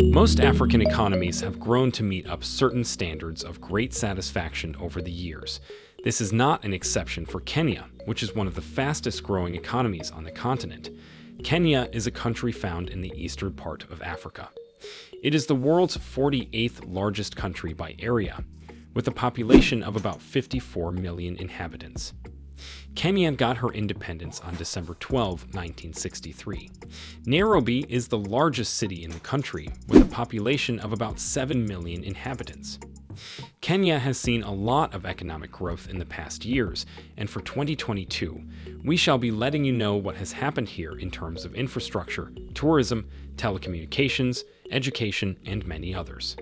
Most African economies have grown to meet up certain standards of great satisfaction over the years. This is not an exception for Kenya, which is one of the fastest growing economies on the continent. Kenya is a country found in the eastern part of Africa. It is the world's 48th largest country by area, with a population of about 54 million inhabitants. Kenya got her independence on December 12, 1963. Nairobi is the largest city in the country, with a population of about 7 million inhabitants. Kenya has seen a lot of economic growth in the past years, and for 2022, we shall be letting you know what has happened here in terms of infrastructure, tourism, telecommunications, education, and many others.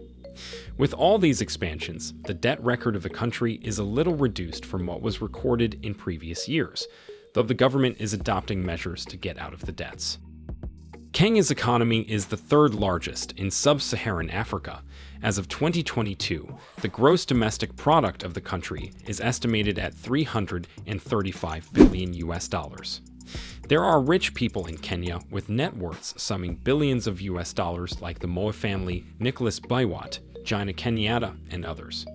With all these expansions, the debt record of the country is a little reduced from what was recorded in previous years, though the government is adopting measures to get out of the debts. Kenya's economy is the third largest in sub-Saharan Africa. As of 2022, the gross domestic product of the country is estimated at $335 billion. There are rich people in Kenya with net worths summing billions of US dollars like the Moi family, Nicholas Biwott, Gina Kenyatta, and others.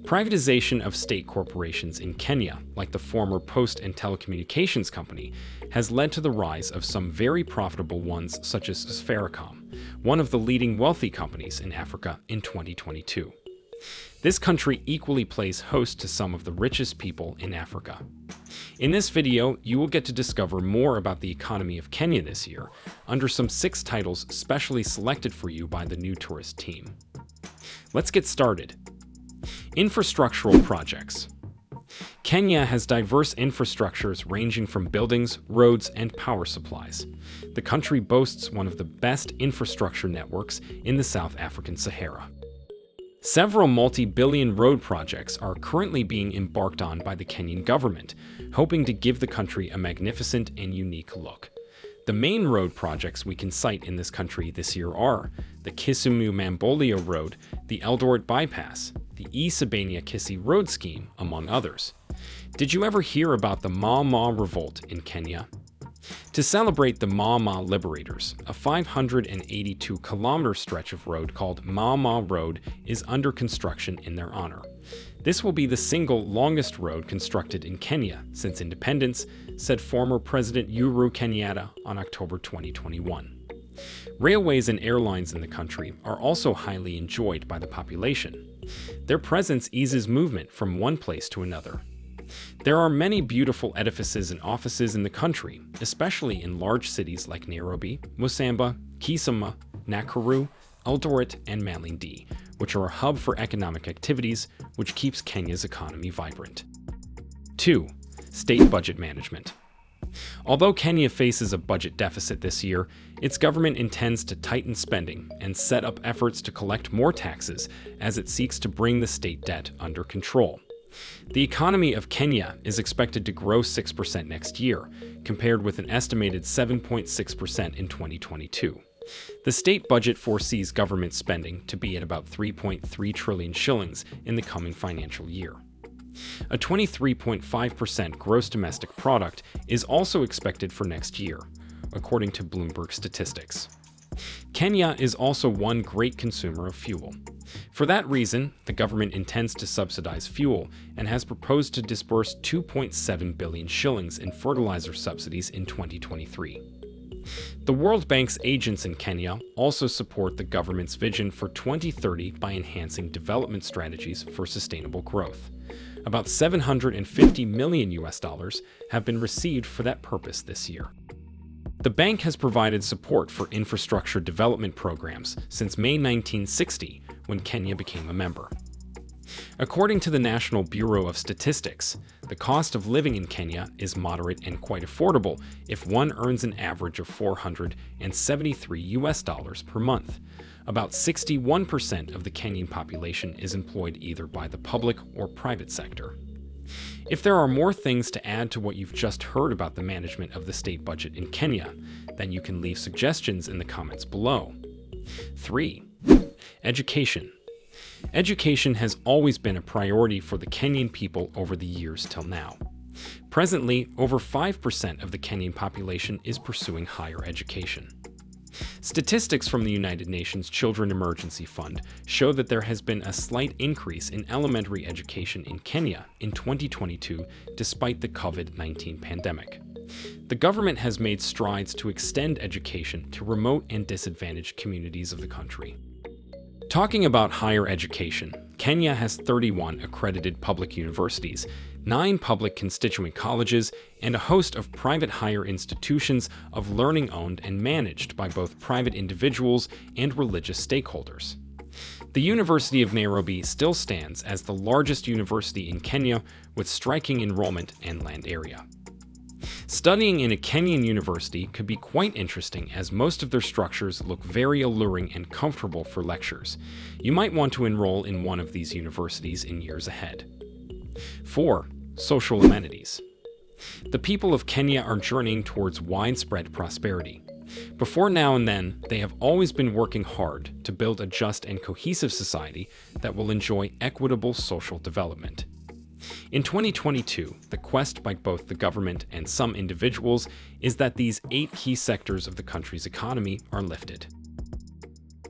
Privatization of state corporations in Kenya, like the former Post and Telecommunications Company, has led to the rise of some very profitable ones such as Safaricom, one of the leading wealthy companies in Africa in 2022. This country equally plays host to some of the richest people in Africa. In this video, you will get to discover more about the economy of Kenya this year, under some 6 titles specially selected for you by the New Tourist team. Let's get started. Infrastructural projects. Kenya has diverse infrastructures ranging from buildings, roads, and power supplies. The country boasts one of the best infrastructure networks in the South African Sahara. Several multi-billion road projects are currently being embarked on by the Kenyan government, hoping to give the country a magnificent and unique look. The main road projects we can cite in this country this year are the Kisumu-Mambolia Road, the Eldoret Bypass, the Isebania-Kisii Road Scheme, among others. Did you ever hear about the Mau Mau Revolt in Kenya? To celebrate the Mau Mau Liberators, a 582-kilometer stretch of road called Mau Mau Road is under construction in their honor. This will be the single longest road constructed in Kenya since independence, said former President Uhuru Kenyatta on October 2021. Railways and airlines in the country are also highly enjoyed by the population. Their presence eases movement from one place to another. There are many beautiful edifices and offices in the country, especially in large cities like Nairobi, Musamba, Kisumu, Nakuru, Eldoret, and Malindi, which are a hub for economic activities, which keeps Kenya's economy vibrant. 2. State budget management. Although Kenya faces a budget deficit this year, its government intends to tighten spending and set up efforts to collect more taxes as it seeks to bring the state debt under control. The economy of Kenya is expected to grow 6% next year, compared with an estimated 7.6% in 2022. The state budget foresees government spending to be at about 3.3 trillion shillings in the coming financial year. A 23.5% gross domestic product is also expected for next year, according to Bloomberg statistics. Kenya is also one great consumer of fuel. For that reason, the government intends to subsidize fuel and has proposed to disburse 2.7 billion shillings in fertilizer subsidies in 2023. The World Bank's agents in Kenya also support the government's vision for 2030 by enhancing development strategies for sustainable growth. About $750 million have been received for that purpose this year. The bank has provided support for infrastructure development programs since May 1960, when Kenya became a member. According to the National Bureau of Statistics, the cost of living in Kenya is moderate and quite affordable if one earns an average of $473 per month. About 61% of the Kenyan population is employed either by the public or private sector. If there are more things to add to what you've just heard about the management of the state budget in Kenya, then you can leave suggestions in the comments below. 3. Education. Education has always been a priority for the Kenyan people over the years till now. Presently, over 5% of the Kenyan population is pursuing higher education. Statistics from the United Nations Children Emergency Fund show that there has been a slight increase in elementary education in Kenya in 2022 despite the COVID-19 pandemic. The government has made strides to extend education to remote and disadvantaged communities of the country. Talking about higher education, Kenya has 31 accredited public universities, 9 public constituent colleges, and a host of private higher institutions of learning owned and managed by both private individuals and religious stakeholders. The University of Nairobi still stands as the largest university in Kenya with striking enrollment and land area. Studying in a Kenyan university could be quite interesting as most of their structures look very alluring and comfortable for lectures. You might want to enroll in one of these universities in years ahead. 4. Social amenities. The people of Kenya are journeying towards widespread prosperity. Before now and then, they have always been working hard to build a just and cohesive society that will enjoy equitable social development. In 2022, the quest by both the government and some individuals is that these 8 key sectors of the country's economy are lifted.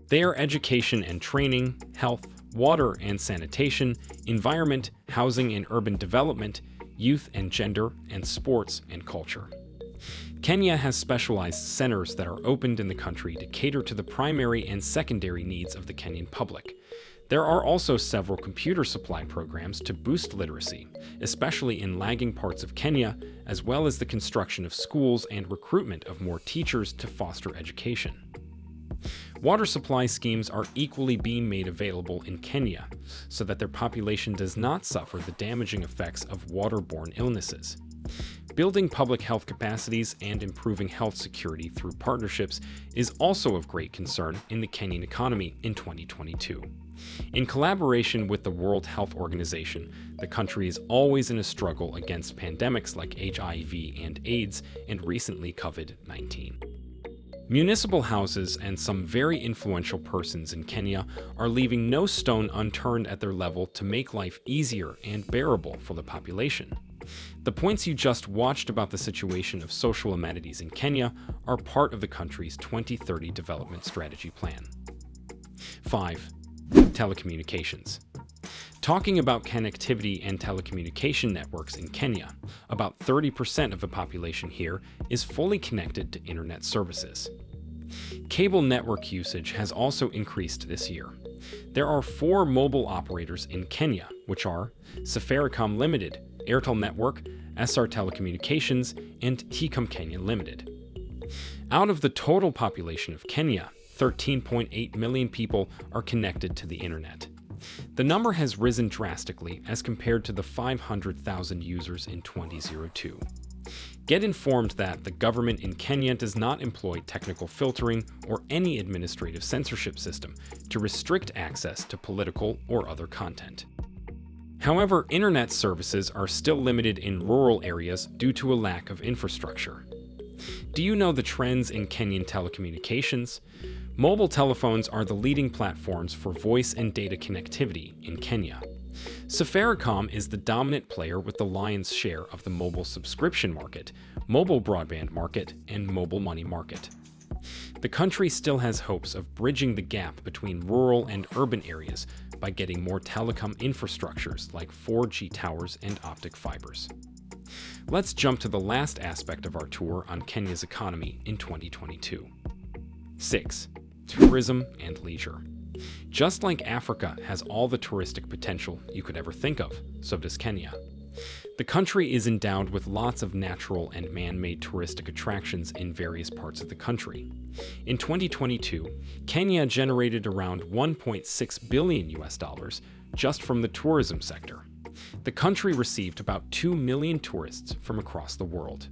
They are education and training, health, water and sanitation, environment, housing and urban development, youth and gender, and sports and culture. Kenya has specialized centers that are opened in the country to cater to the primary and secondary needs of the Kenyan public. There are also several computer supply programs to boost literacy, especially in lagging parts of Kenya, as well as the construction of schools and recruitment of more teachers to foster education. Water supply schemes are equally being made available in Kenya so that their population does not suffer the damaging effects of waterborne illnesses. Building public health capacities and improving health security through partnerships is also of great concern in the Kenyan economy in 2022. In collaboration with the World Health Organization, the country is always in a struggle against pandemics like HIV and AIDS and recently COVID-19. Municipal houses and some very influential persons in Kenya are leaving no stone unturned at their level to make life easier and bearable for the population. The points you just watched about the situation of social amenities in Kenya are part of the country's 2030 development strategy plan. 5. Telecommunications. Talking about connectivity and telecommunication networks in Kenya, about 30% of the population here is fully connected to internet services. Cable network usage has also increased this year. There are 4 mobile operators in Kenya, which are Safaricom Limited, Airtel Network, SR Telecommunications, and Tcom Kenya Limited. Out of the total population of Kenya, 13.8 million people are connected to the internet. The number has risen drastically as compared to the 500,000 users in 2002. Get informed that the government in Kenya does not employ technical filtering or any administrative censorship system to restrict access to political or other content. However, internet services are still limited in rural areas due to a lack of infrastructure. Do you know the trends in Kenyan telecommunications? Mobile telephones are the leading platforms for voice and data connectivity in Kenya. Safaricom is the dominant player with the lion's share of the mobile subscription market, mobile broadband market, and mobile money market. The country still has hopes of bridging the gap between rural and urban areas by getting more telecom infrastructures like 4G towers and optic fibers. Let's jump to the last aspect of our tour on Kenya's economy in 2022. 6. Tourism and leisure. Just like Africa has all the touristic potential you could ever think of, so does Kenya. The country is endowed with lots of natural and man-made touristic attractions in various parts of the country. In 2022, Kenya generated around $1.6 billion just from the tourism sector. The country received about 2 million tourists from across the world.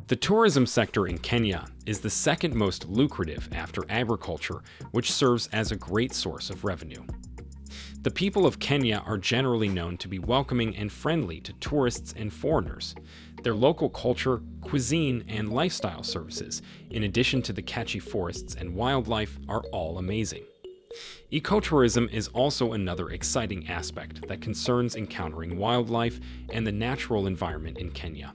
The tourism sector in Kenya is the second most lucrative after agriculture, which serves as a great source of revenue. The people of Kenya are generally known to be welcoming and friendly to tourists and foreigners. Their local culture, cuisine, and lifestyle services, in addition to the catchy forests and wildlife, are all amazing. Ecotourism is also another exciting aspect that concerns encountering wildlife and the natural environment in Kenya.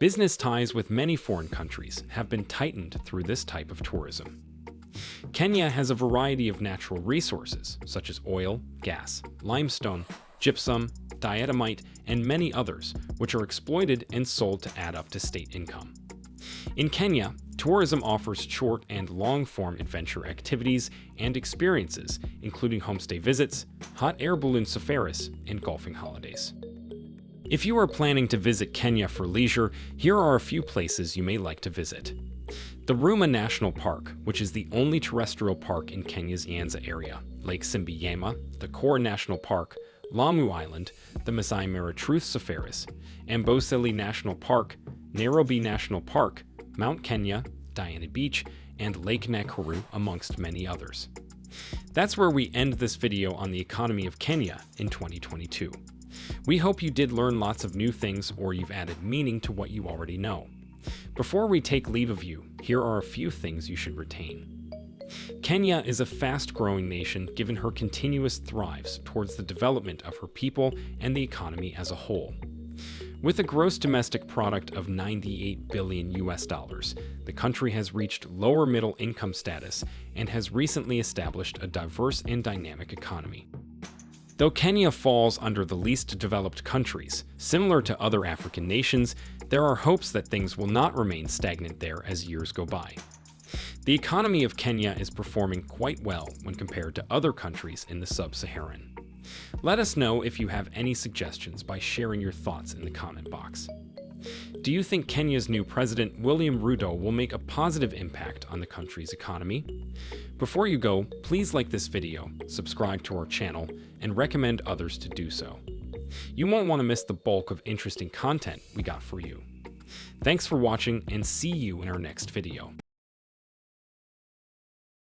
Business ties with many foreign countries have been tightened through this type of tourism. Kenya has a variety of natural resources, such as oil, gas, limestone, gypsum, diatomite, and many others, which are exploited and sold to add up to state income. In Kenya, tourism offers short and long-form adventure activities and experiences, including homestay visits, hot air balloon safaris, and golfing holidays. If you are planning to visit Kenya for leisure, here are a few places you may like to visit. The Ruma National Park, which is the only terrestrial park in Kenya's Nyanza area, Lake Simbiyema, the Kora National Park, Lamu Island, the Masai Mara Truth Safaris, Amboseli National Park, Nairobi National Park, Mount Kenya, Diana Beach, and Lake Nakuru, amongst many others. That's where we end this video on the economy of Kenya in 2022. We hope you did learn lots of new things or you've added meaning to what you already know. Before we take leave of you, here are a few things you should retain. Kenya is a fast-growing nation given her continuous thrives towards the development of her people and the economy as a whole. With a gross domestic product of $98 billion, the country has reached lower middle income status and has recently established a diverse and dynamic economy. Though Kenya falls under the least developed countries, similar to other African nations, there are hopes that things will not remain stagnant there as years go by. The economy of Kenya is performing quite well when compared to other countries in the sub-Saharan. Let us know if you have any suggestions by sharing your thoughts in the comment box. Do you think Kenya's new president, William Ruto, will make a positive impact on the country's economy? Before you go, please like this video, subscribe to our channel, and recommend others to do so. You won't want to miss the bulk of interesting content we got for you. Thanks for watching, and see you in our next video.